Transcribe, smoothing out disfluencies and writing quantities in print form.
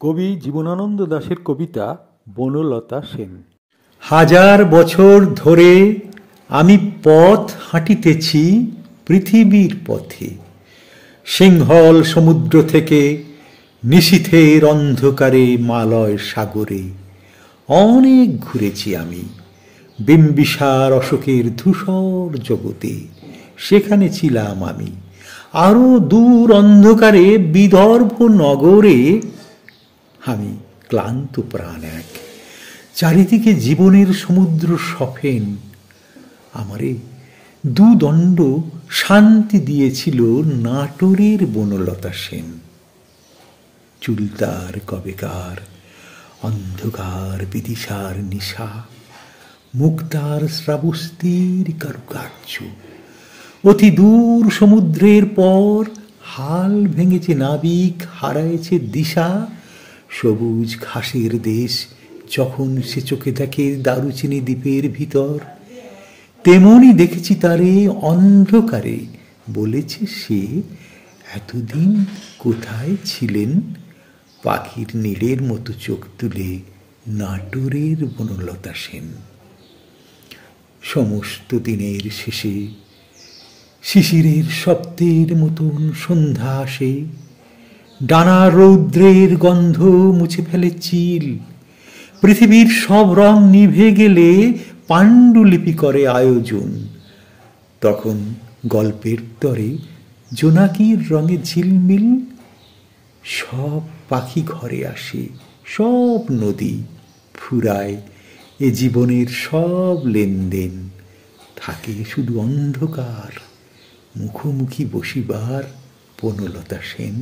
কবি জীবনানন্দ দাশের কবিতা বনলতা সেন। হাজার বছর ধরে আমি পথ হাঁটিতেছি পৃথিবীর পথে, সিংহল সমুদ্র থেকে নিশীথের অন্ধকারে মালয় সাগরে। অনেক ঘুরেছি আমি বিম্বিসার অশোকের ধূসর জগতে, সেখানে ছিলাম আমি। আরো দূর অন্ধকারে বিদর্ভ নগরে আমি ক্লান্ত প্রাণ এক, চারিদিকে জীবনের সমুদ্র সফেন। আমারে দুদণ্ড শান্তি দিয়েছিল নাটোরের বনলতা সেন। চুলতার কবেকার অন্ধকার বিদিশার নিশা, মুক্তার শ্রাবস্তির কারুকার্য। অতি দূর সমুদ্রের পর হাল ভেঙেছে নাবিক, হারায়েছে দিশা। সবুজ ঘাসের দেশ যখন সে চোখে দেখে দারুচিনি দ্বীপের ভিতর, তেমনি দেখেছি তারে অন্ধকারে। বলেছে সে, এতদিন কোথায় ছিলেন পাখির নীড়ের মতো চোখ তুলে নাটোরের বনলতা সেন। সমস্ত দিনের শেষে শিশিরের শব্দের মতন সন্ধ্যা আসে, ডানা রৌদ্রের গন্ধ মুছে ফেলে চিল। পৃথিবীর সব রং নিভে গেলে পাণ্ডুলিপি করে আয়োজন। তখন গল্পের তরে জোনাকির রঙে ঝিলমিল। সব পাখি ঘরে আসে, সব নদী ফুরায় এ জীবনের সব লেনদেন। থাকে শুধু অন্ধকার, মুখোমুখি বসিবার বনলতা সেন।